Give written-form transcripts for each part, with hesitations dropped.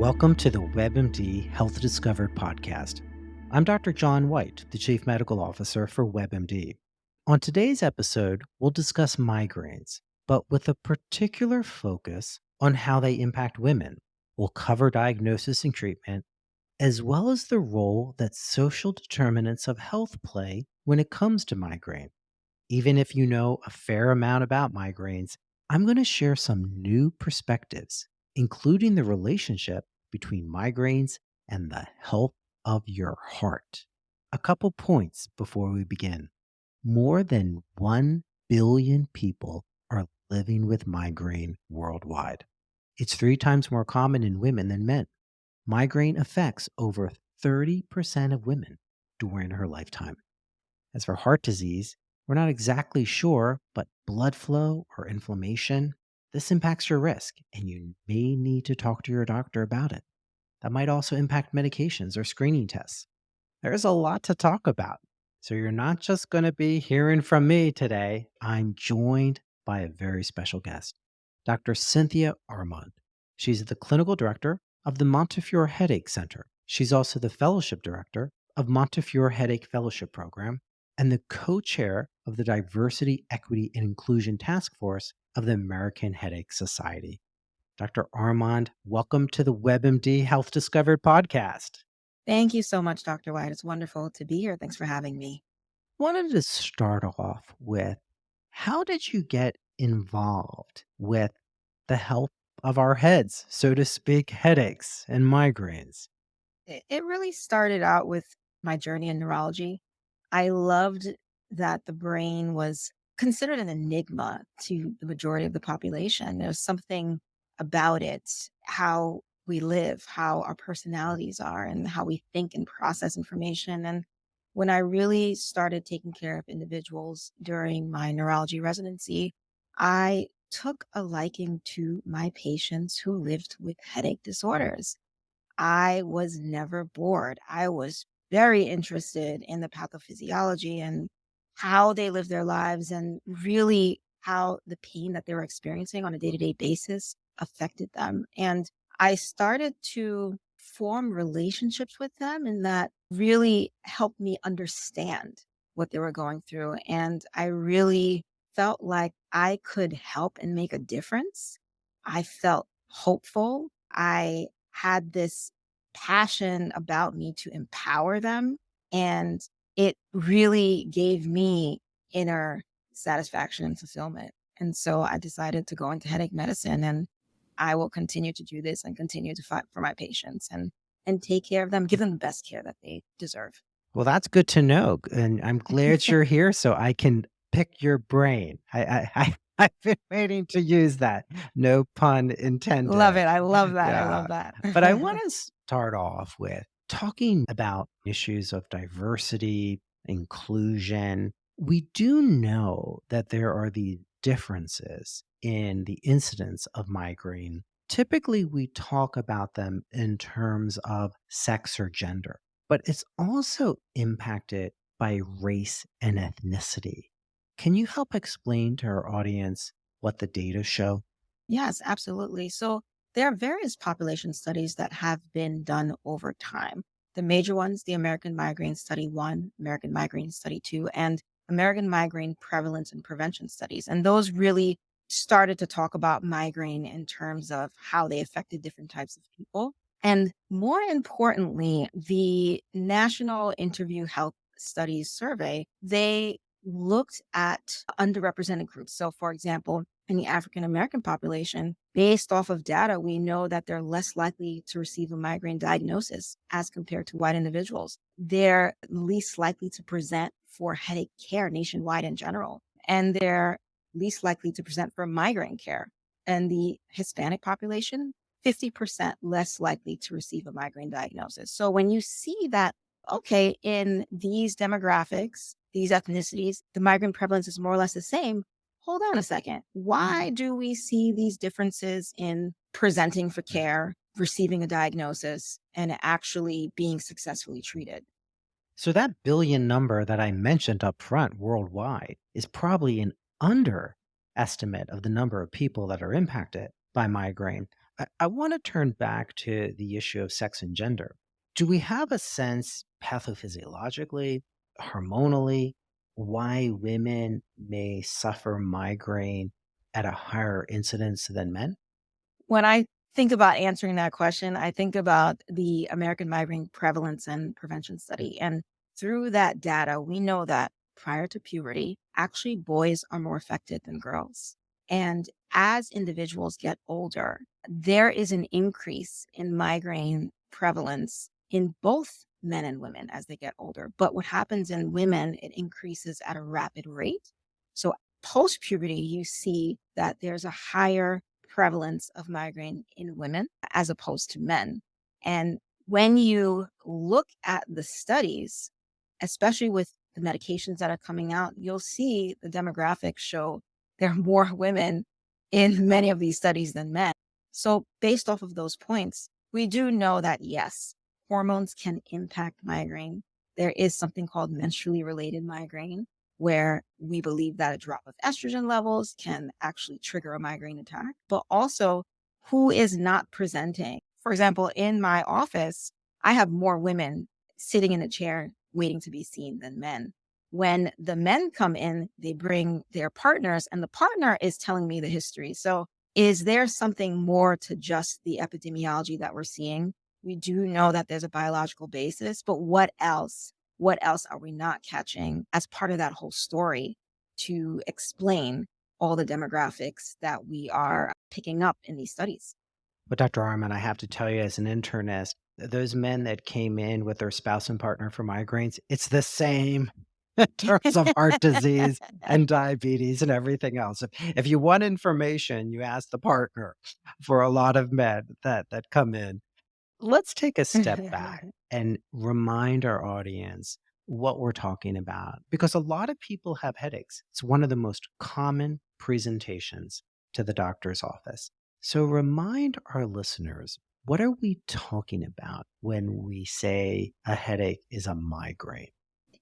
Welcome to the WebMD Health Discovered podcast. I'm Dr. John Whyte, the Chief Medical Officer for WebMD. On today's episode, we'll discuss migraines, but with a particular focus on how they impact women. We'll cover diagnosis and treatment, as well as the role that social determinants of health play when it comes to migraine. Even if you know a fair amount about migraines, I'm going to share some new perspectives, including the relationship between migraines and the health of your heart. A couple points before we begin. More than 1 billion people are living with migraine worldwide. It's 3 times more common in women than men. Migraine affects over 30% of women during her lifetime. As for heart disease, we're not exactly sure, but blood flow or inflammation, this impacts your risk, and you may need to talk to your doctor about it. That might also impact medications or screening tests. There's a lot to talk about. So you're not just going to be hearing from me today. I'm joined by a very special guest, Dr. Cynthia Armand. She's the clinical director of the Montefiore Headache Center. She's also the fellowship director of Montefiore Headache Fellowship Program and the co-chair of the Diversity, Equity, and Inclusion Task Force of the American Headache Society. Dr. Armand, welcome to the WebMD Health Discovered podcast. Thank you so much, Dr. Whyte. It's wonderful to be here. Thanks for having me. Wanted to start off with, how did you get involved with the health of our heads, so to speak, headaches and migraines? It really started out with my journey in neurology. I loved that the brain was considered an enigma to the majority of the population. There was something about it, how we live, how our personalities are, and how we think and process information. And when I really started taking care of individuals during my neurology residency, I took a liking to my patients who lived with headache disorders. I was never bored. I was very interested in the pathophysiology and how they live their lives and really how the pain that they were experiencing on a day-to-day basis affected them. And I started to form relationships with them, and that really helped me understand what they were going through. And I really felt like I could help and make a difference. I felt hopeful. I had this passion about me to empower them. And it really gave me inner satisfaction and fulfillment. And so I decided to go into headache medicine, and I will continue to do this and continue to fight for my patients and take care of them, give them the best care that they deserve. Well, that's good to know, and I'm glad you're here so I can pick your brain. I've been waiting to use that. No pun Love intended. it. I love that. I Yeah. love that. But I want to start off with talking about issues of diversity, inclusion. We do know that there are these differences in the incidence of migraine. Typically, we talk about them in terms of sex or gender, but it's also impacted by race and ethnicity. Can you help explain to our audience what the data show? Yes, absolutely. So there are various population studies that have been done over time. The major ones, the American Migraine Study 1, American Migraine Study 2, and American Migraine Prevalence and Prevention Studies. And those really started to talk about migraine in terms of how they affected different types of people. And more importantly, the National Interview Health Studies Survey, they looked at underrepresented groups. So, for example, in the African American population, based off of data, we know that they're less likely to receive a migraine diagnosis as compared to white individuals. They're least likely to present for headache care nationwide in general, and they're least likely to present for migraine care. And the Hispanic population, 50% less likely to receive a migraine diagnosis. So when you see that, okay, in these demographics, these ethnicities, the migraine prevalence is more or less the same. Hold on a second. Why do we see these differences in presenting for care, receiving a diagnosis, and actually being successfully treated? So that billion number that I mentioned up front worldwide is probably an underestimate of the number of people that are impacted by migraine. I want to turn back to the issue of sex and gender. Do we have a sense pathophysiologically, hormonally, why women may suffer migraine at a higher incidence than men? When I think about answering that question, I think about the American Migraine Prevalence and Prevention Study. And through that data, we know that prior to puberty, actually boys are more affected than girls. And as individuals get older, there is an increase in migraine prevalence in both men and women as they get older. But what happens in women, it increases at a rapid rate. So post puberty, you see that there's a higher prevalence of migraine in women as opposed to men. And when you look at the studies, especially with the medications that are coming out, you'll see the demographics show there are more women in many of these studies than men. So, based off of those points, we do know that yes, hormones can impact migraine. There is something called menstrually related migraine, where we believe that a drop of estrogen levels can actually trigger a migraine attack, but also who is not presenting. For example, in my office, I have more women sitting in a chair waiting to be seen than men. When the men come in, they bring their partners, and the partner is telling me the history. So, is there something more to just the epidemiology that we're seeing? We do know that there's a biological basis, but what else? What else are we not catching as part of that whole story to explain all the demographics that we are picking up in these studies? But Dr. Arman, I have to tell you as an internist, those men that came in with their spouse and partner for migraines, it's the same in terms of heart disease and diabetes and everything else. If you want information, you ask the partner for a lot of men that come in. Let's take a step back and remind our audience what we're talking about because a lot of people have headaches. It's one of the most common presentations to the doctor's office. So remind our listeners, what are we talking about when we say a headache is a migraine?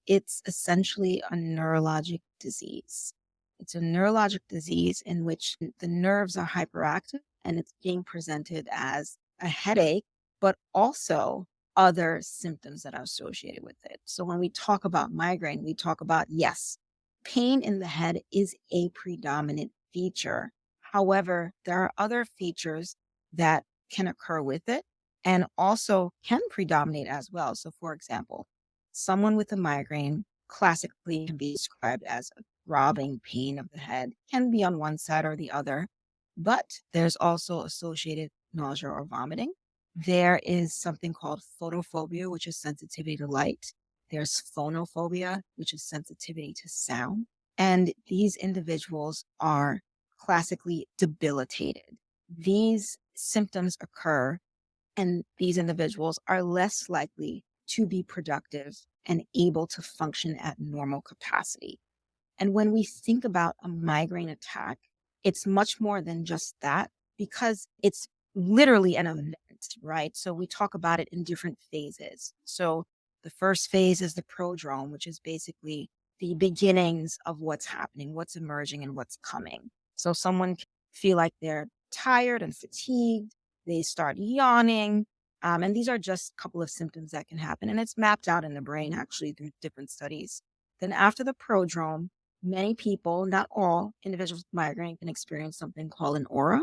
It's essentially a neurologic disease. It's a neurologic disease in which the nerves are hyperactive and it's being presented as a headache, but also other symptoms that are associated with it. So when we talk about migraine, we talk about, yes, pain in the head is a predominant feature. However, there are other features that can occur with it and also can predominate as well. So, for example, someone with a migraine classically can be described as a throbbing pain of the head, can be on one side or the other, but there's also associated nausea or vomiting. There is something called photophobia, which is sensitivity to light. There's phonophobia, which is sensitivity to sound. And these individuals are classically debilitated. These symptoms occur, and these individuals are less likely to be productive and able to function at normal capacity. And when we think about a migraine attack, it's much more than just that because it's literally an event, right? So we talk about it in different phases. So the first phase is the prodrome, which is basically the beginnings of what's happening, what's emerging, and what's coming. So someone can feel like they're tired and fatigued. They start yawning. And these are just a couple of symptoms that can happen. And it's mapped out in the brain actually through different studies. Then after the prodrome, many people, not all individuals with migraine, can experience something called an aura.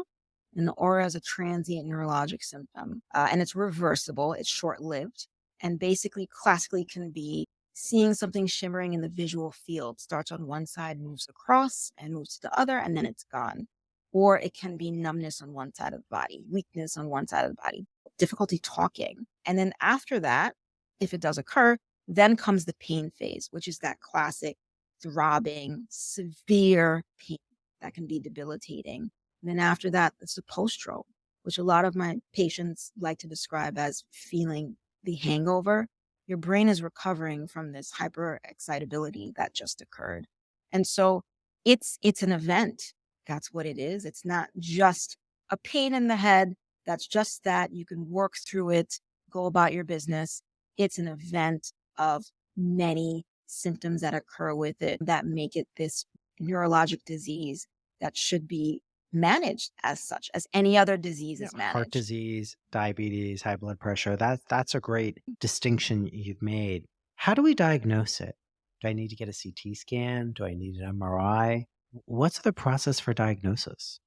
And the aura is a transient neurologic symptom, and it's reversible, it's short lived, and basically, classically, can be seeing something shimmering in the visual field, starts on one side, moves across, and moves to the other, and then it's gone. Or it can be numbness on one side of the body, weakness on one side of the body, difficulty talking. And then after that, if it does occur, then comes the pain phase, which is that classic throbbing, severe pain that can be debilitating. And then after that, it's the post-stroke, which a lot of my patients like to describe as feeling the hangover. Your brain is recovering from this hyper excitability that just occurred. And so it's an event. That's what it is. It's not just a pain in the head. That's just that. You can work through it, go about your business. It's an event of many symptoms that occur with it that make it this neurologic disease that should be managed as such as any other disease Yeah, is heart managed. disease, diabetes, high blood pressure. That's a great distinction you've made. How do we diagnose it? Do I need to get a CT scan? Do I need an MRI? What's the process for diagnosis?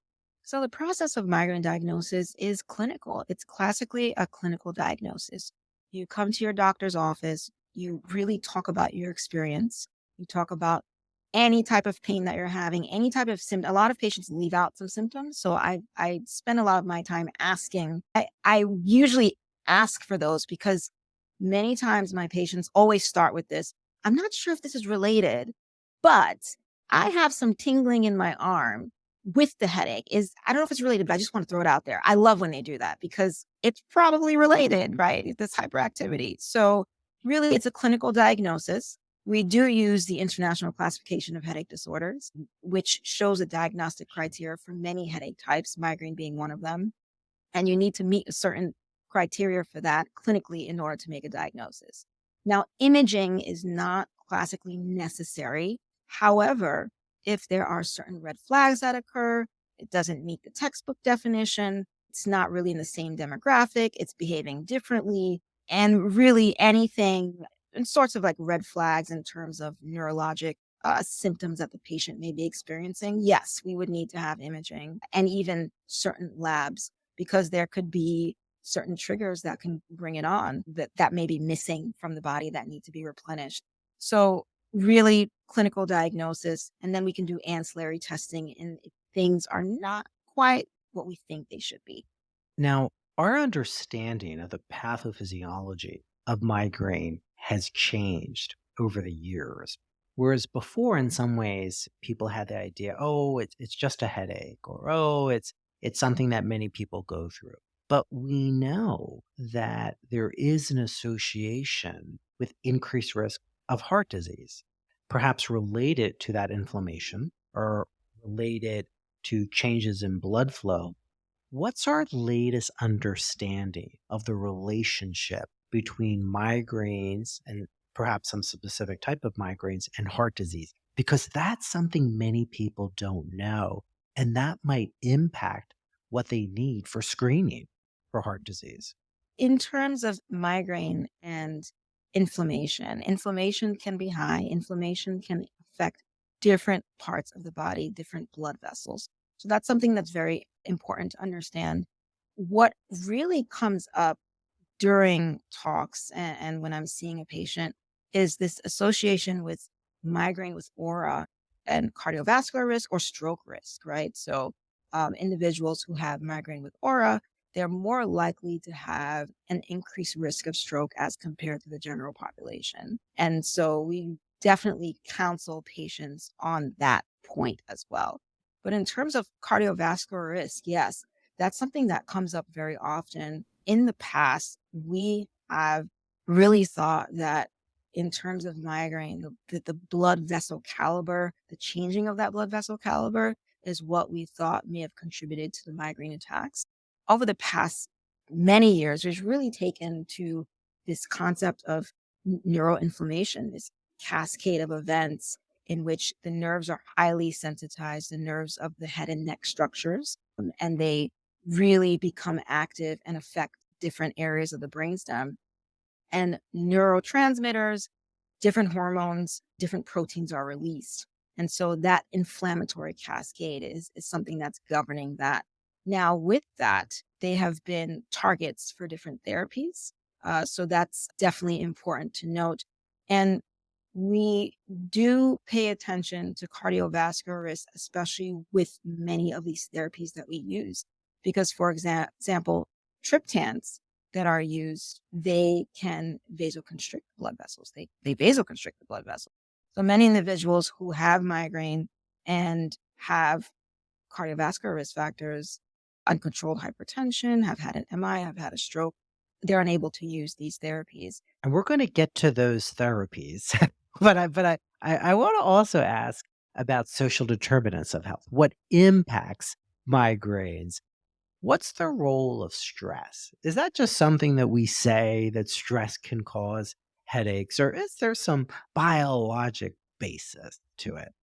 So, the process of migraine diagnosis is clinical. It's classically a clinical diagnosis. You come to your doctor's office, you really talk about your experience, you talk about any type of pain that you're having, any type of symptom. A lot of patients leave out some symptoms. So, I spend a lot of my time asking. I usually ask for those because many times my patients always start with this. I'm not sure if this is related, but I have some tingling in my arm with the headache. Is I don't know if it's related, but I just want to throw it out there. I love when they do that because it's probably related, right? This hyperactivity. So really it's a clinical diagnosis. We do use the International Classification of Headache Disorders, which shows a diagnostic criteria for many headache types, migraine being one of them. And you need to meet a certain criteria for that clinically in order to make a diagnosis. Now, imaging is not classically necessary. However, if there are certain red flags that occur, it doesn't meet the textbook definition, it's not really in the same demographic, it's behaving differently, and really anything and sorts of like red flags in terms of neurologic symptoms that the patient may be experiencing, yes, we would need to have imaging and even certain labs because there could be certain triggers that can bring it on that may be missing from the body that need to be replenished. So really clinical diagnosis, and then we can do ancillary testing and if things are not quite what we think they should be. Now, our understanding of the pathophysiology of migraine has changed over the years. Whereas before, in some ways, people had the idea, oh, it's just a headache, or oh, it's something that many people go through. But we know that there is an association with increased risk of heart disease, perhaps related to that inflammation or related to changes in blood flow. What's our latest understanding of the relationship between migraines and perhaps some specific type of migraines and heart disease? Because that's something many people don't know, and that might impact what they need for screening for heart disease. In terms of migraine and inflammation, inflammation can be high. Inflammation can affect different parts of the body, different blood vessels. So that's something that's very important to understand. What really comes up during talks and when I'm seeing a patient is this association with migraine with aura and cardiovascular risk or stroke risk, right? So, individuals who have migraine with aura, they're more likely to have an increased risk of stroke as compared to the general population. And so, we definitely counsel patients on that point as well. But in terms of cardiovascular risk, yes, that's something that comes up very often. In the past, we have really thought that in terms of migraine, the blood vessel caliber, the changing of that blood vessel caliber is what we thought may have contributed to the migraine attacks. Over the past many years, we've really taken to this concept of neuroinflammation, this cascade of events in which the nerves are highly sensitized, the nerves of the head and neck structures, and they really become active and affect different areas of the brainstem. And neurotransmitters, different hormones, different proteins are released. And so that inflammatory cascade is something that's governing that. Now, with that, they have been targets for different therapies. So that's definitely important to note. And we do pay attention to cardiovascular risk, especially with many of these therapies that we use. Because, for example, triptans that are used, they can vasoconstrict blood vessels. They vasoconstrict the blood vessel. So many individuals who have migraine and have cardiovascular risk factors, uncontrolled hypertension, have had an MI, have had a stroke, they're unable to use these therapies. And we're going to get to those therapies. But I want to also ask about social determinants of health. What impacts migraines? What's the role of stress? Is that just something that we say that stress can cause headaches, or is there some biologic basis to it?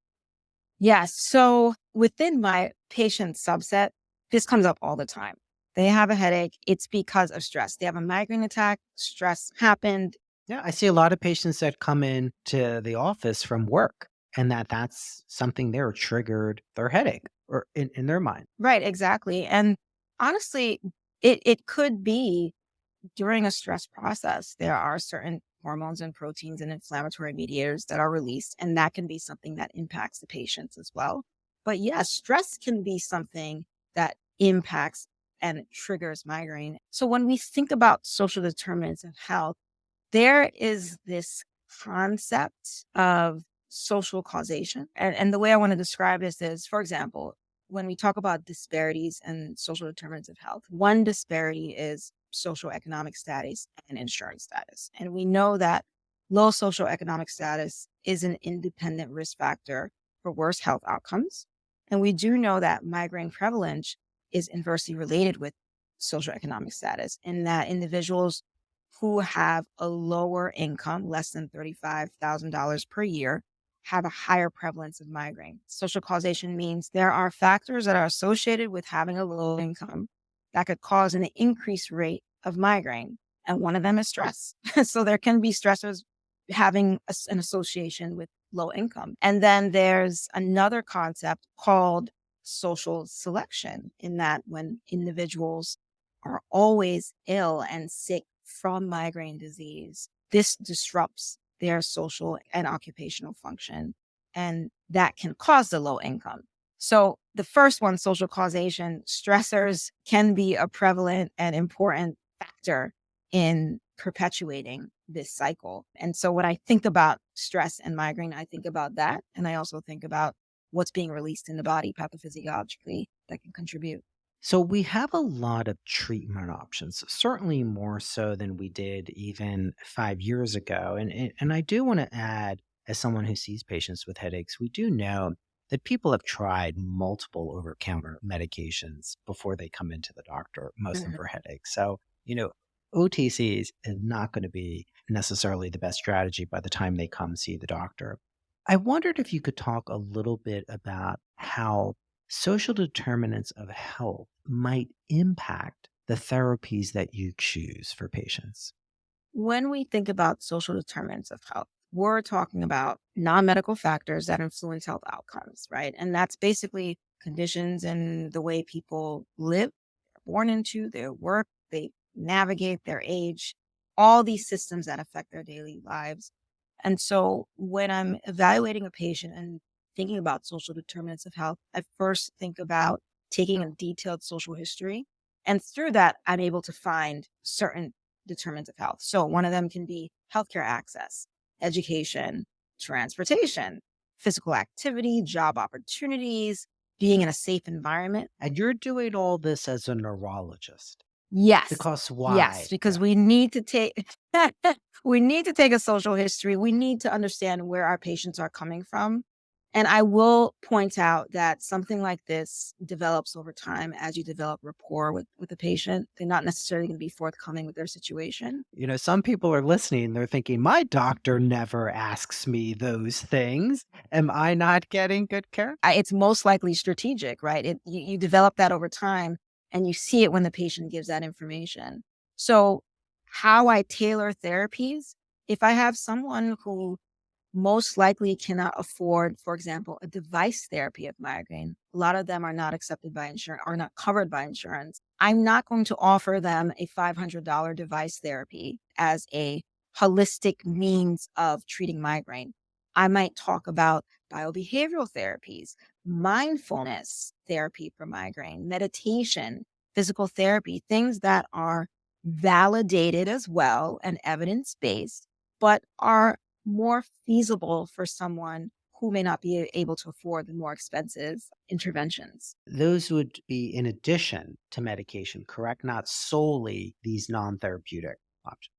Yes. So within my patient subset, this comes up all the time. They have a headache. It's because of stress. They have a migraine attack. Stress happened. Yeah, I see a lot of patients that come in to the office from work and that's something there triggered their headache or in their mind. Right. Exactly. And honestly, it could be during a stress process. There are certain hormones and proteins and inflammatory mediators that are released, and that can be something that impacts the patients as well. But yes, stress can be something that impacts and triggers migraine. So when we think about social determinants of health, there is this concept of social causation. And the way I want to describe this is, for example, when we talk about disparities and social determinants of health, one disparity is social economic status and insurance status. And we know that low social economic status is an independent risk factor for worse health outcomes. And we do know that migraine prevalence is inversely related with social economic status, in that individuals who have a lower income, less than $35,000 per year, have a higher prevalence of migraine. Social causation means there are factors that are associated with having a low income that could cause an increased rate of migraine. And one of them is stress. So there can be stressors having an association with low income. And then there's another concept called social selection, in that when individuals are always ill and sick from migraine disease, this disrupts their social and occupational function. And that can cause the low income. So the first one, social causation, stressors can be a prevalent and important factor in perpetuating this cycle. And so when I think about stress and migraine, I think about that. And I also think about what's being released in the body pathophysiologically that can contribute. So we have a lot of treatment options, certainly more so than we did even 5 years ago. And I do want to add, as someone who sees patients with headaches, we do know that people have tried multiple over-counter medications before they come into the doctor, most of them Mhm. for headaches. So, OTCs is not going to be necessarily the best strategy by the time they come see the doctor. I wondered if you could talk a little bit about how social determinants of health might impact the therapies that you choose for patients. When we think about social determinants of health, we're talking about non medical factors that influence health outcomes, right? And that's basically conditions and the way people live, they're born into, their work, they navigate their age, all these systems that affect their daily lives. And so when I'm evaluating a patient and thinking about social determinants of health, I first think about taking a detailed social history. And through that, I'm able to find certain determinants of health. So one of them can be healthcare access, education, transportation, physical activity, job opportunities, being in a safe environment. And you're doing all this as a neurologist Yes. because Yes, why? because Yeah. we need to take we need to take a social history. We need to understand where our patients are coming from. And I will point out that something like this develops over time as you develop rapport with the patient. They're not necessarily going to be forthcoming with their situation. Some people are listening, they're thinking, my doctor never asks me those things. Am I not getting good care? It's most likely strategic, right? You develop that over time and you see it when the patient gives that information. So how I tailor therapies, if I have someone who most likely cannot afford, for example, a device therapy of migraine. A lot of them are not accepted by insurance or not covered by insurance. I'm not going to offer them a $500 device therapy as a holistic means of treating migraine. I might talk about biobehavioral therapies, mindfulness therapy for migraine, meditation, physical therapy, things that are validated as well and evidence based, but are more feasible for someone who may not be able to afford the more expensive interventions. Those would be in addition to medication, correct? Not solely these non-therapeutic options.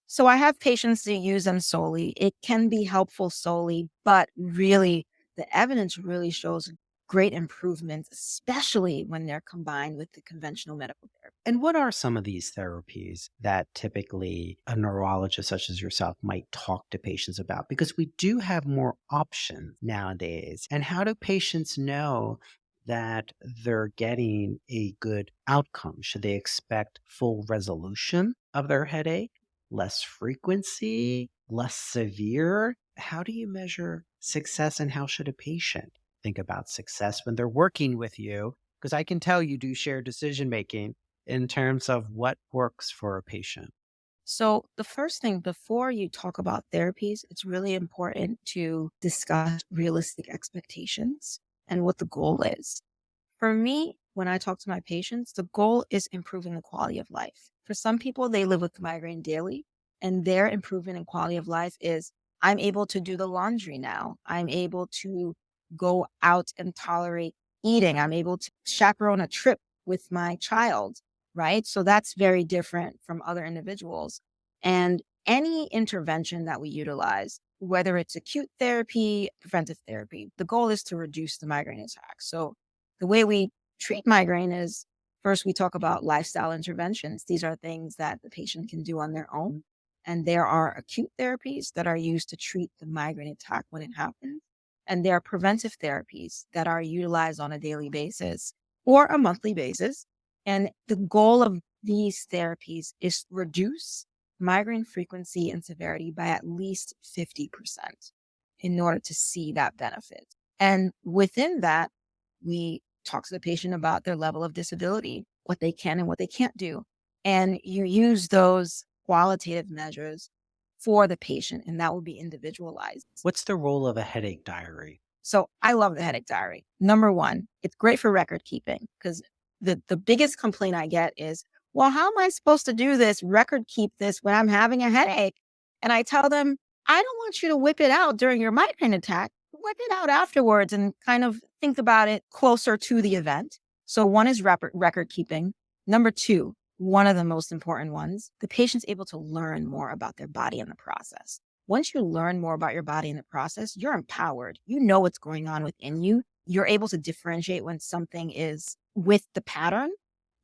So I have patients that use them solely. It can be helpful solely, but really the evidence really shows great improvements, especially when they're combined with the conventional medical therapy. And what are some of these therapies that typically a neurologist such as yourself might talk to patients about? Because we do have more options nowadays. And how do patients know that they're getting a good outcome? Should they expect full resolution of their headache, less frequency, less severe? How do you measure success, and how should a patient think about success when they're working with you? Because I can tell you do share decision making in terms of what works for a patient. So, the first thing before you talk about therapies, it's really important to discuss realistic expectations and what the goal is. For me, when I talk to my patients, the goal is improving the quality of life. For some people, they live with migraine daily, and their improvement in quality of life is I'm able to do the laundry now. I'm able to go out and tolerate eating. I'm able to chaperone a trip with my child, right? So that's very different from other individuals. And any intervention that we utilize, whether it's acute therapy, preventive therapy, the goal is to reduce the migraine attack. So the way we treat migraine is first we talk about lifestyle interventions. These are things that the patient can do on their own. And there are acute therapies that are used to treat the migraine attack when it happens. And there are preventive therapies that are utilized on a daily basis or a monthly basis. And the goal of these therapies is to reduce migraine frequency and severity by at least 50% in order to see that benefit. And within that, we talk to the patient about their level of disability, what they can and what they can't do. And you use those qualitative measures for the patient, and that will be individualized. What's the role of a headache diary? So I love the headache diary. Number one, it's great for record keeping because the biggest complaint I get is, well, how am I supposed to do this, record keep this when I'm having a headache? And I tell them, I don't want you to whip it out during your migraine attack. Whip it out afterwards and kind of think about it closer to the event. So one is record keeping. Number two, one of the most important ones, the patient's able to learn more about their body in the process. Once you learn more about your body in the process, you're empowered. You know what's going on within you. You're able to differentiate when something is with the pattern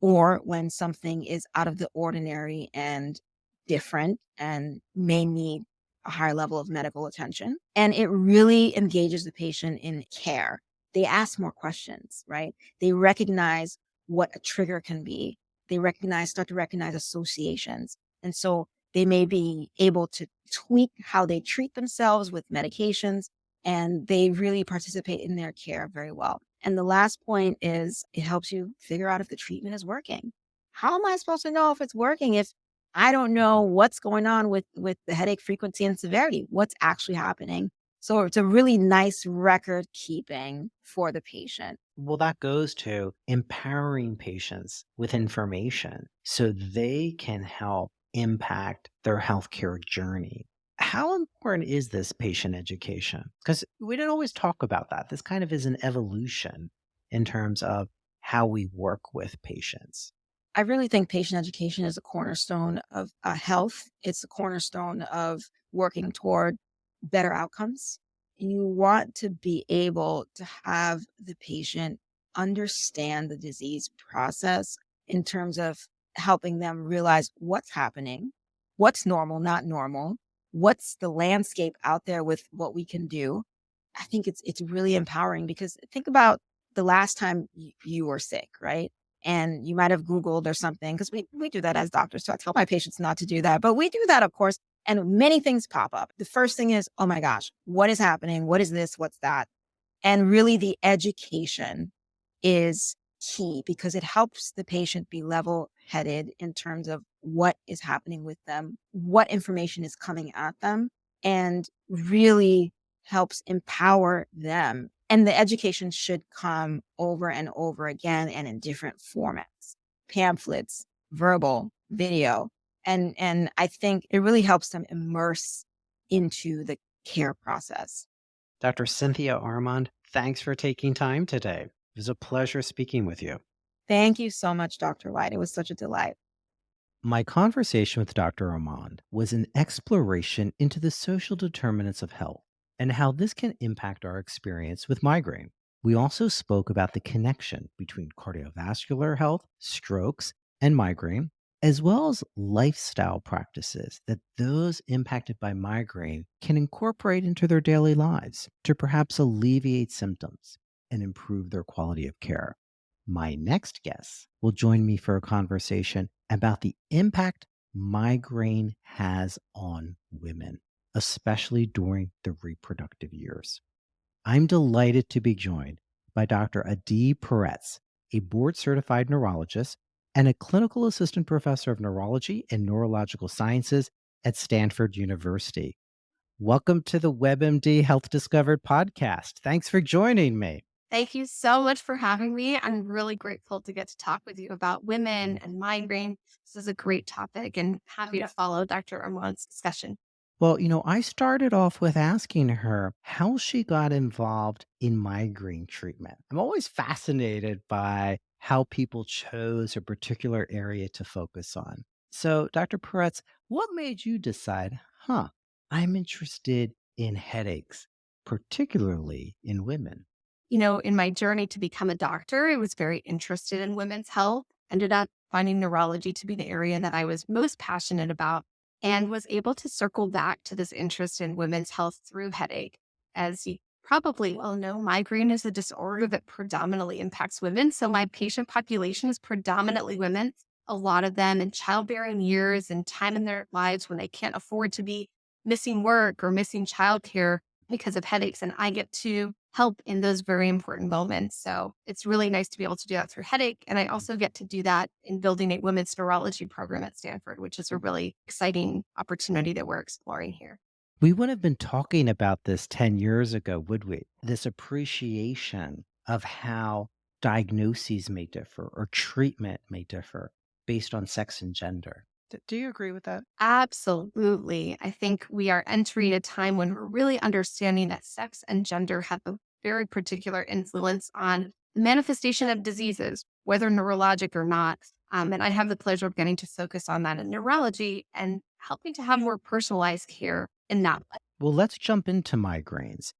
or when something is out of the ordinary and different and may need a higher level of medical attention. And it really engages the patient in care. They ask more questions, right? They recognize what a trigger can be. They start to recognize associations. And so they may be able to tweak how they treat themselves with medications, and they really participate in their care very well. And the last point is it helps you figure out if the treatment is working. How am I supposed to know if it's working if I don't know what's going on with the headache frequency and severity, what's actually happening? So it's a really nice record keeping for the patient. Well, that goes to empowering patients with information so they can help impact their healthcare journey. How important is this patient education? Because we don't always talk about that. This kind of is an evolution in terms of how we work with patients. I really think patient education is a cornerstone of health. It's a cornerstone of working toward better outcomes. You want to be able to have the patient understand the disease process in terms of helping them realize what's happening, what's normal, not normal, what's the landscape out there with what we can do. I think it's really empowering because think about the last time you were sick, right? And you might have Googled or something because we do that as doctors. So I tell my patients not to do that, but we do that, of course. And many things pop up. The first thing is, oh my gosh, what is happening? What is this? What's that? And really, the education is key because it helps the patient be level headed in terms of what is happening with them, what information is coming at them, and really helps empower them. And the education should come over and over again and in different formats, pamphlets, verbal, video. And I think it really helps them immerse into the care process. Dr. Cynthia Armand, thanks for taking time today. It was a pleasure speaking with you. Thank you so much, Dr. White. It was such a delight. My conversation with Dr. Armand was an exploration into the social determinants of health and how this can impact our experience with migraine. We also spoke about the connection between cardiovascular health, strokes, and migraine, as well as lifestyle practices that those impacted by migraine can incorporate into their daily lives to perhaps alleviate symptoms and improve their quality of care. My next guest will join me for a conversation about the impact migraine has on women, especially during the reproductive years. I'm delighted to be joined by Dr. Addie Peretz, a board certified neurologist and a clinical assistant professor of neurology and neurological sciences at Stanford University. Welcome to the WebMD Health Discovered podcast. Thanks for joining me. Thank you so much for having me. I'm really grateful to get to talk with you about women and migraine. This is a great topic and happy to follow Dr. Armand's discussion. Well, I started off with asking her how she got involved in migraine treatment. I'm always fascinated by how people chose a particular area to focus on. So, Dr. Peretz, what made you decide, I'm interested in headaches, particularly in women? In my journey to become a doctor, I was very interested in women's health, ended up finding neurology to be the area that I was most passionate about, and was able to circle back to this interest in women's health through headache. As you probably well know, migraine is a disorder that predominantly impacts women. So my patient population is predominantly women, a lot of them in childbearing years and time in their lives when they can't afford to be missing work or missing childcare because of headaches. And I get to help in those very important moments. So it's really nice to be able to do that through headache. And I also get to do that in building a women's neurology program at Stanford, which is a really exciting opportunity that we're exploring here. We would have been talking about this 10 years ago, would we? This appreciation of how diagnoses may differ or treatment may differ based on sex and gender. Do you agree with that? Absolutely. I think we are entering a time when we're really understanding that sex and gender have a very particular influence on the manifestation of diseases, whether neurologic or not. And I have the pleasure of getting to focus on that in neurology and helping to have more personalized care in that way. Well, let's jump into migraines.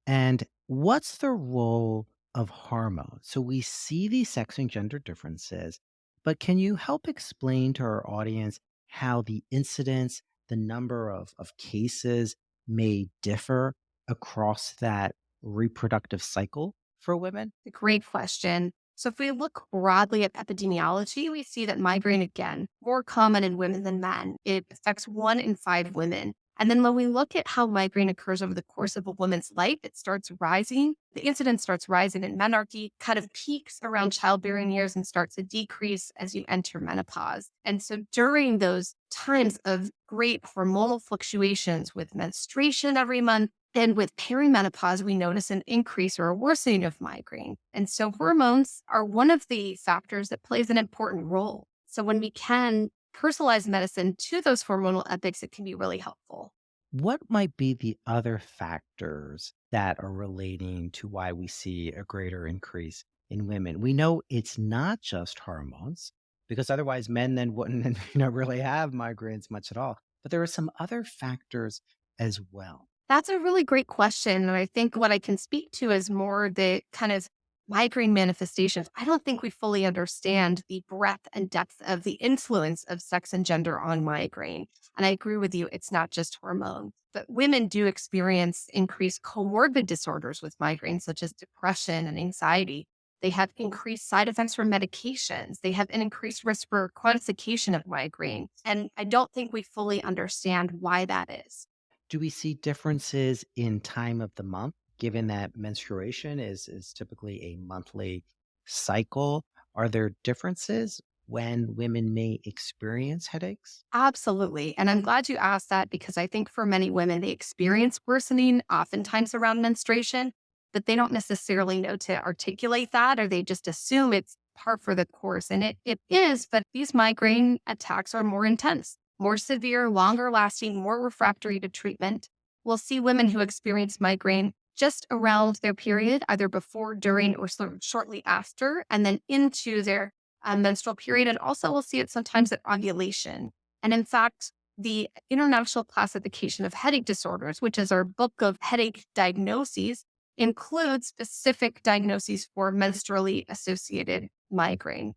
And what's the role of hormones? So we see these sex and gender differences, but can you help explain to our audience how the incidence, the number of cases may differ across that reproductive cycle for women? A great question. So, if we look broadly at epidemiology, we see that migraine, again, more common in women than men. It affects 1 in 5 women. And then when we look at how migraine occurs over the course of a woman's life, it starts rising. The incidence starts rising in menarche, kind of peaks around childbearing years and starts to decrease as you enter menopause. And so during those times of great hormonal fluctuations with menstruation every month, and with perimenopause, we notice an increase or a worsening of migraine. And so hormones are one of the factors that plays an important role. So when we can personalize medicine to those hormonal epics, it can be really helpful. What might be the other factors that are relating to why we see a greater increase in women? We know it's not just hormones, because otherwise men then wouldn't really have migraines much at all. But there are some other factors as well. That's a really great question. And I think what I can speak to is more the kind of migraine manifestations. I don't think we fully understand the breadth and depth of the influence of sex and gender on migraine. And I agree with you, it's not just hormones. But women do experience increased comorbid disorders with migraine, such as depression and anxiety. They have increased side effects from medications. They have an increased risk for chronification of migraine. And I don't think we fully understand why that is. Do we see differences in time of the month, given that menstruation is typically a monthly cycle? Are there differences when women may experience headaches? Absolutely. And I'm glad you asked that because I think for many women, they experience worsening oftentimes around menstruation, but they don't necessarily know to articulate that or they just assume it's par for the course. And it is, but these migraine attacks are more intense, more severe, longer lasting, more refractory to treatment. We'll see women who experience migraine just around their period, either before, during, or sort of shortly after, and then into their menstrual period. And also, we'll see it sometimes at ovulation. And in fact, the International Classification of Headache Disorders, which is our book of headache diagnoses, includes specific diagnoses for menstrually associated migraine.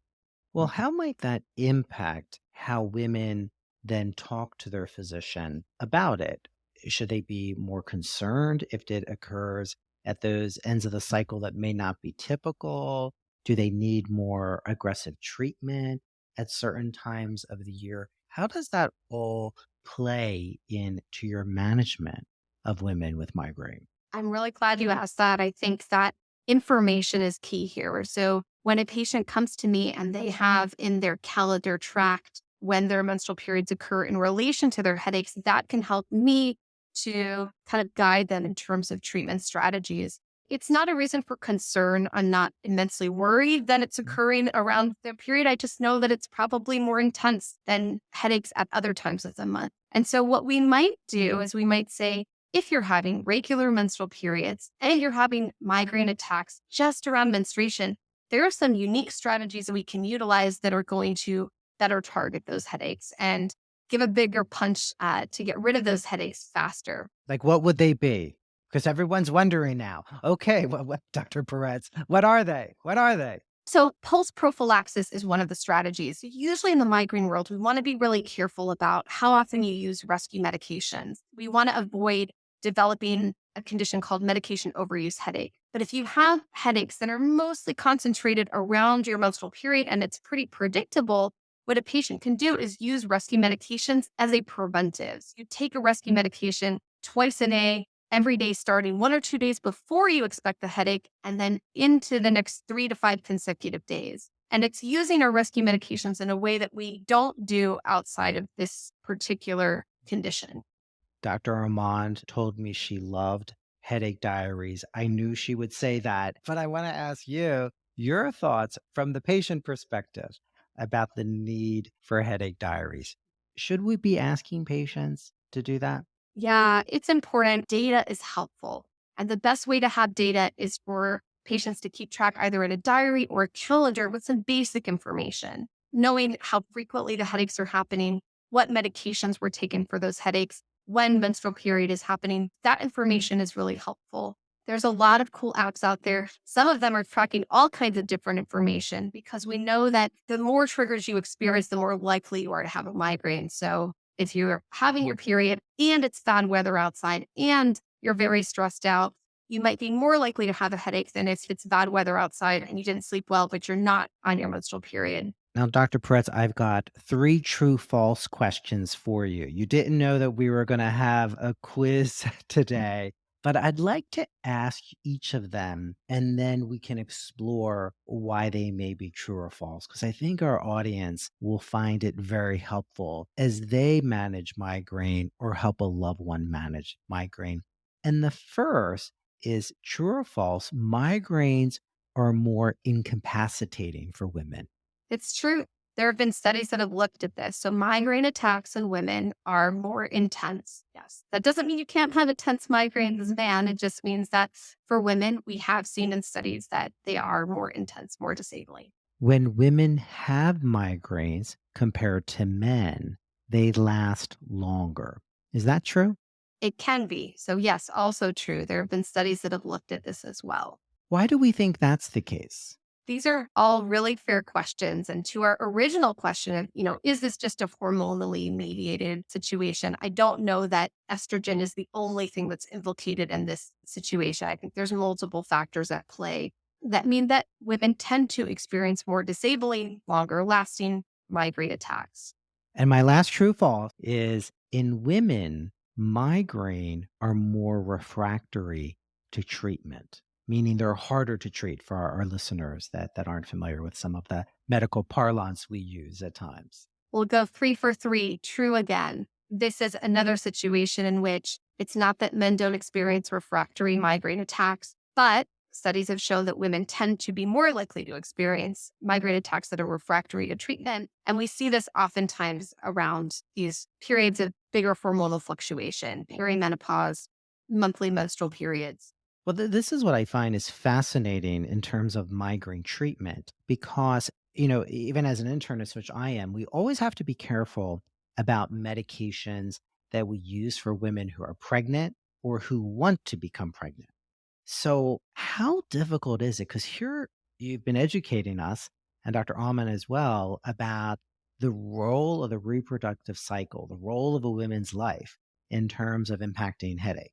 Well, how might that impact how women then talk to their physician about it? Should they be more concerned if it occurs at those ends of the cycle that may not be typical? Do they need more aggressive treatment at certain times of the year? How does that all play into your management of women with migraine? I'm really glad you asked that. I think that information is key here. So when a patient comes to me and they have in their calendar tracked when their menstrual periods occur in relation to their headaches, that can help me to kind of guide them in terms of treatment strategies. It's not a reason for concern. I'm not immensely worried that it's occurring around their period. I just know that it's probably more intense than headaches at other times of the month. And so what we might do is we might say, if you're having regular menstrual periods and you're having migraine attacks just around menstruation, there are some unique strategies that we can utilize that are going to better target those headaches and give a bigger punch to get rid of those headaches faster. Like, what would they be? Because everyone's wondering now. Okay, what, Dr. Peretz, what are they? What are they? So, pulse prophylaxis is one of the strategies. Usually in the migraine world, we want to be really careful about how often you use rescue medications. We want to avoid developing a condition called medication overuse headache. But if you have headaches that are mostly concentrated around your menstrual period and it's pretty predictable, what a patient can do is use rescue medications as a preventive. So you take a rescue medication twice a day, every day, starting 1 or 2 days before you expect the headache, and then into the next 3 to 5 consecutive days. And it's using our rescue medications in a way that we don't do outside of this particular condition. Dr. Armand told me she loved headache diaries. I knew she would say that, but I want to ask you your thoughts from the patient perspective about the need for headache diaries. Should we be asking patients to do that? Yeah, it's important. Data is helpful. And the best way to have data is for patients to keep track either in a diary or a calendar with some basic information, knowing how frequently the headaches are happening, what medications were taken for those headaches, when menstrual period is happening. That information is really helpful. There's a lot of cool apps out there. Some of them are tracking all kinds of different information because we know that the more triggers you experience, the more likely you are to have a migraine. So if you're having your period and it's bad weather outside and you're very stressed out, you might be more likely to have a headache than if it's bad weather outside and you didn't sleep well, but you're not on your menstrual period. Now, Dr. Peretz, I've got three true false questions for you. You didn't know that we were going to have a quiz today, but I'd like to ask each of them and then we can explore why they may be true or false, because I think our audience will find it very helpful as they manage migraine or help a loved one manage migraine. And the first is true or false, migraines are more incapacitating for women. It's true. There have been studies that have looked at this. So migraine attacks in women are more intense. Yes. That doesn't mean you can't have intense migraines as a man. It just means that for women, we have seen in studies that they are more intense, more disabling. When women have migraines compared to men, they last longer. Is that true? It can be. So, yes, also true. There have been studies that have looked at this as well. Why do we think that's the case? These are all really fair questions. And to our original question of, is this just a hormonally mediated situation? I don't know that estrogen is the only thing that's implicated in this situation. I think there's multiple factors at play that mean that women tend to experience more disabling, longer lasting migraine attacks. And my last true false is in women, migraine are more refractory to treatment, meaning they're harder to treat for our listeners that aren't familiar with some of the medical parlance we use at times. We'll go 3 for 3, true again. This is another situation in which it's not that men don't experience refractory migraine attacks, but studies have shown that women tend to be more likely to experience migraine attacks that are refractory to treatment. And we see this oftentimes around these periods of bigger hormonal fluctuation, perimenopause, monthly menstrual periods. Well, this is what I find is fascinating in terms of migraine treatment because, even as an internist, which I am, we always have to be careful about medications that we use for women who are pregnant or who want to become pregnant. So, how difficult is it? Because here you've been educating us and Dr. Alman as well about the role of the reproductive cycle, the role of a woman's life in terms of impacting headache.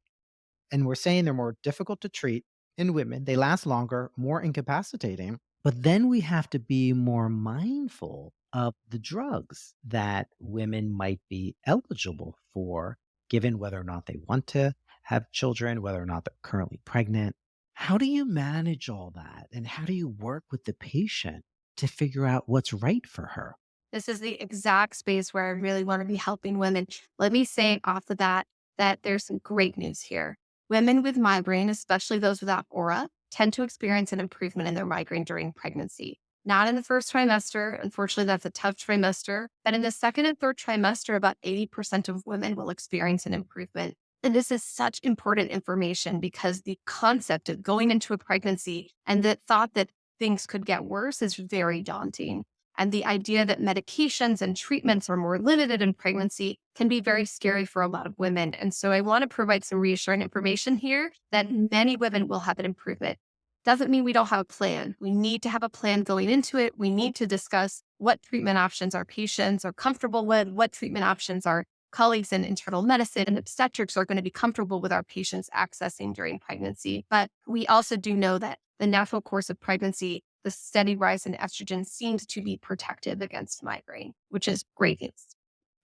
And we're saying they're more difficult to treat in women, they last longer, more incapacitating. But then we have to be more mindful of the drugs that women might be eligible for, given whether or not they want to have children, whether or not they're currently pregnant. How do you manage all that? And how do you work with the patient to figure out what's right for her? This is the exact space where I really want to be helping women. Let me say off the bat that there's some great news here. Women with migraine, especially those without aura, tend to experience an improvement in their migraine during pregnancy. Not in the first trimester. Unfortunately, that's a tough trimester. But in the second and third trimester, about 80% of women will experience an improvement. And this is such important information because the concept of going into a pregnancy and the thought that things could get worse is very daunting. And the idea that medications and treatments are more limited in pregnancy can be very scary for a lot of women. And so I want to provide some reassuring information here that many women will have an improvement. Doesn't mean we don't have a plan. We need to have a plan going into it. We need to discuss what treatment options our patients are comfortable with, what treatment options our colleagues in internal medicine and obstetrics are going to be comfortable with our patients accessing during pregnancy. But we also do know that the natural course of pregnancy, the steady rise in estrogen seems to be protective against migraine, which is great news.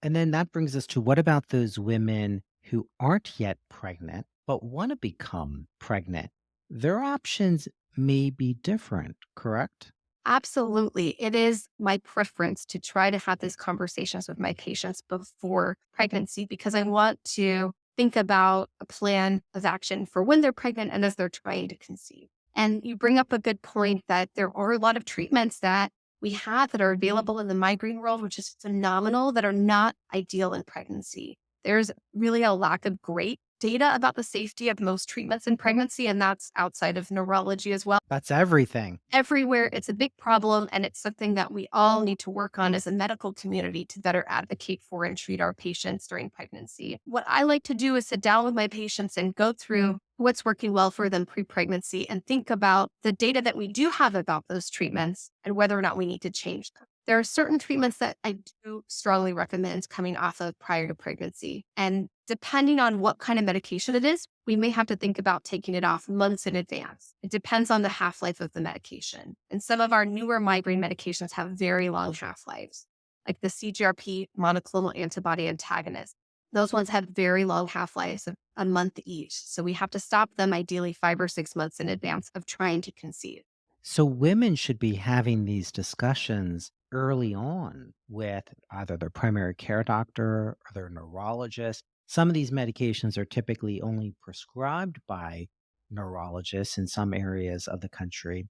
And then that brings us to what about those women who aren't yet pregnant, but want to become pregnant? Their options may be different, correct? Absolutely. It is my preference to try to have these conversations with my patients before pregnancy because I want to think about a plan of action for when they're pregnant and as they're trying to conceive. And you bring up a good point that there are a lot of treatments that we have that are available in the migraine world, which is phenomenal, that are not ideal in pregnancy. There's really a lack of great data about the safety of most treatments in pregnancy, and that's outside of neurology as well. That's everything. Everywhere, it's a big problem, and it's something that we all need to work on as a medical community to better advocate for and treat our patients during pregnancy. What I like to do is sit down with my patients and go through what's working well for them pre-pregnancy and think about the data that we do have about those treatments and whether or not we need to change them. There are certain treatments that I do strongly recommend coming off of prior to pregnancy. And depending on what kind of medication it is, we may have to think about taking it off months in advance. It depends on the half-life of the medication. And some of our newer migraine medications have very long half-lives, like the CGRP monoclonal antibody antagonists. Those ones have very long half-lives of a month each. So we have to stop them ideally 5 or 6 months in advance of trying to conceive. So women should be having these discussions early on with either their primary care doctor or their neurologist. Some of these medications are typically only prescribed by neurologists in some areas of the country.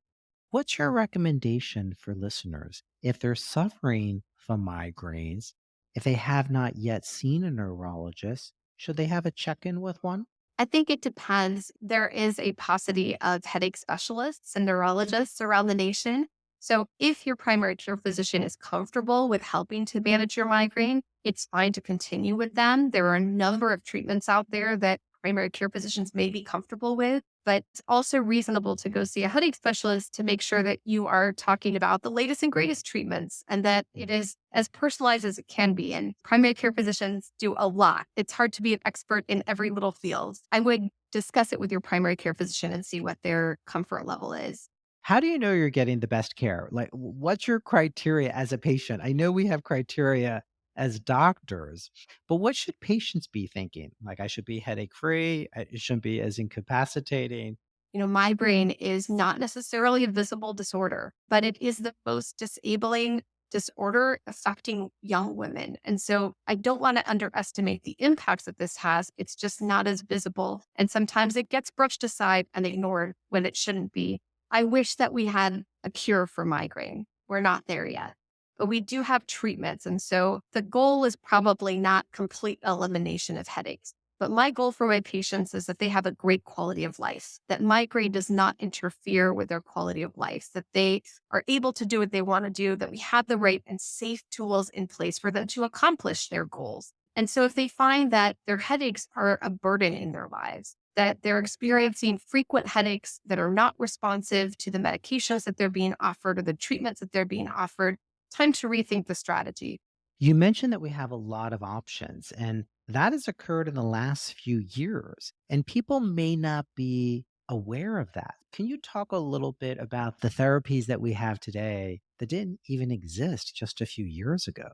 What's your recommendation for listeners if they're suffering from migraines, if they have not yet seen a neurologist? Should they have a check in with one? I think it depends. There is a paucity of headache specialists and neurologists around the nation. So if your primary care physician is comfortable with helping to manage your migraine, it's fine to continue with them. There are a number of treatments out there that primary care physicians may be comfortable with, but it's also reasonable to go see a headache specialist to make sure that you are talking about the latest and greatest treatments and that it is as personalized as it can be. And primary care physicians do a lot. It's hard to be an expert in every little field. I would discuss it with your primary care physician and see what their comfort level is. How do you know you're getting the best care? Like, what's your criteria as a patient? I know we have criteria as doctors, but what should patients be thinking? Like, I should be headache free. It shouldn't be as incapacitating. Migraine is not necessarily a visible disorder, but it is the most disabling disorder affecting young women. And so I don't want to underestimate the impacts that this has. It's just not as visible. And sometimes it gets brushed aside and ignored when it shouldn't be. I wish that we had a cure for migraine. We're not there yet, but we do have treatments. And so the goal is probably not complete elimination of headaches. But my goal for my patients is that they have a great quality of life, that migraine does not interfere with their quality of life, that they are able to do what they want to do, that we have the right and safe tools in place for them to accomplish their goals. And so if they find that their headaches are a burden in their lives, that they're experiencing frequent headaches that are not responsive to the medications that they're being offered or the treatments that they're being offered. Time to rethink the strategy. You mentioned that we have a lot of options, and that has occurred in the last few years, and people may not be aware of that. Can you talk a little bit about the therapies that we have today that didn't even exist just a few years ago?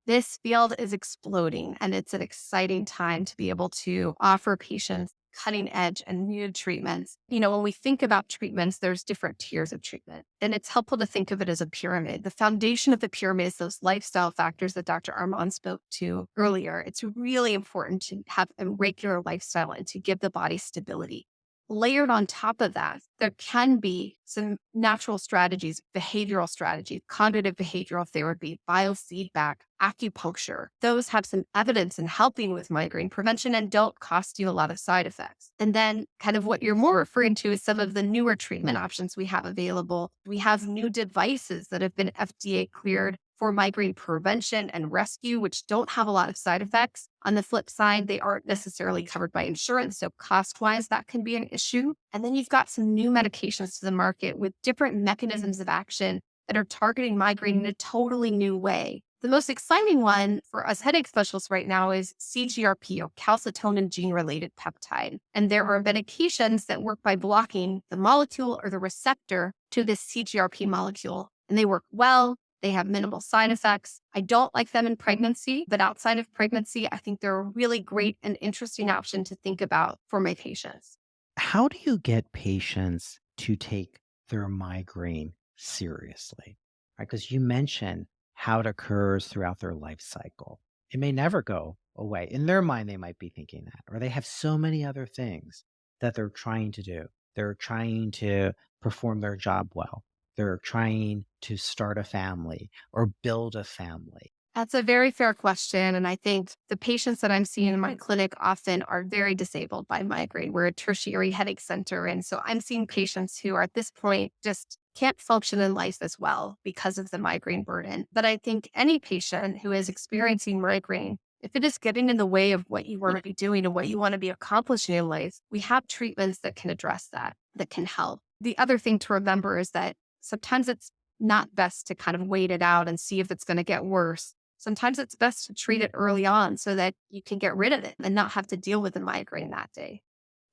This field is exploding, and it's an exciting time to be able to offer patients cutting edge and new treatments. When we think about treatments, there's different tiers of treatment, and it's helpful to think of it as a pyramid. The foundation of the pyramid is those lifestyle factors that Dr. Armand spoke to earlier. It's really important to have a regular lifestyle and to give the body stability. Layered on top of that, there can be some natural strategies, behavioral strategies, cognitive behavioral therapy, biofeedback, acupuncture. Those have some evidence in helping with migraine prevention and don't cost you a lot of side effects. And then, kind of what you're more referring to is some of the newer treatment options we have available. We have new devices that have been FDA cleared for migraine prevention and rescue, which don't have a lot of side effects. On the flip side, they aren't necessarily covered by insurance. So cost-wise, that can be an issue. And then you've got some new medications to the market with different mechanisms of action that are targeting migraine in a totally new way. The most exciting one for us headache specialists right now is CGRP, or calcitonin gene-related peptide. And there are medications that work by blocking the molecule or the receptor to this CGRP molecule. And they work well. They have minimal side effects. I don't like them in pregnancy, but outside of pregnancy, I think they're a really great and interesting option to think about for my patients. How do you get patients to take their migraine seriously? Right? Because you mentioned how it occurs throughout their life cycle. It may never go away. In their mind, they might be thinking that, or they have so many other things that they're trying to do. They're trying to perform their job well. They're trying to start a family or build a family. That's a very fair question. And I think the patients that I'm seeing in my clinic often are very disabled by migraine. We're a tertiary headache center. And so I'm seeing patients who are at this point just can't function in life as well because of the migraine burden. But I think any patient who is experiencing migraine, if it is getting in the way of what you want to be doing and what you want to be accomplishing in life, we have treatments that can address that, that can help. The other thing to remember is that sometimes it's not best to kind of wait it out and see if it's going to get worse. Sometimes it's best to treat it early on so that you can get rid of it and not have to deal with the migraine that day.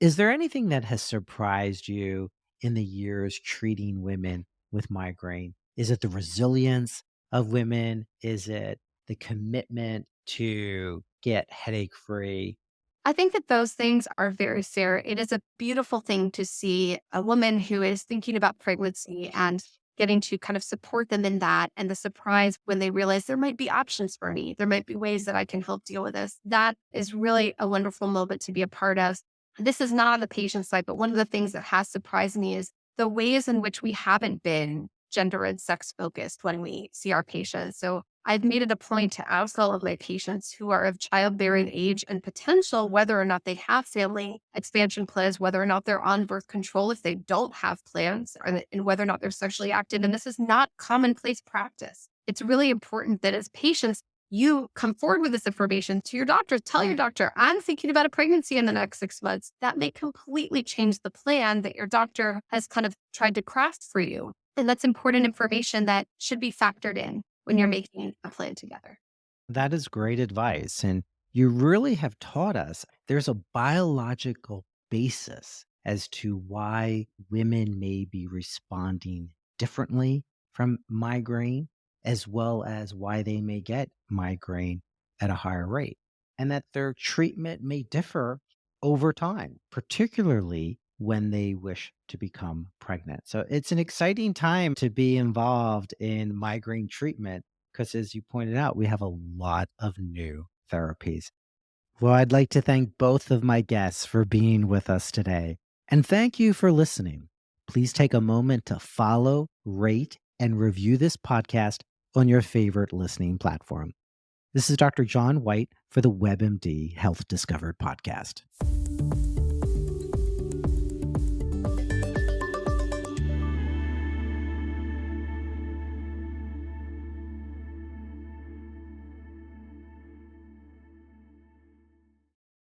Is there anything that has surprised you in the years treating women with migraine? Is it the resilience of women? Is it the commitment to get headache free? I think that those things are very fair. It is a beautiful thing to see a woman who is thinking about pregnancy and getting to kind of support them in that, and the surprise when they realize there might be options for me. There might be ways that I can help deal with this. That is really a wonderful moment to be a part of. This is not on the patient side, but one of the things that has surprised me is the ways in which we haven't been gender and sex focused when we see our patients. So I've made it a point to ask all of my patients who are of childbearing age and potential, whether or not they have family expansion plans, whether or not they're on birth control if they don't have plans, and whether or not they're sexually active. And this is not commonplace practice. It's really important that as patients, you come forward with this information to your doctor. Tell your doctor, I'm thinking about a pregnancy in the next 6 months. That may completely change the plan that your doctor has kind of tried to craft for you. And that's important information that should be factored in when you're making a plan together. That is great advice. And you really have taught us there's a biological basis as to why women may be responding differently from migraine, as well as why they may get migraine at a higher rate, and that their treatment may differ over time, particularly when they wish to become pregnant. So it's an exciting time to be involved in migraine treatment because, as you pointed out, we have a lot of new therapies. Well, I'd like to thank both of my guests for being with us today. And thank you for listening. Please take a moment to follow, rate, and review this podcast on your favorite listening platform. This is Dr. John Whyte for the WebMD Health Discovered podcast.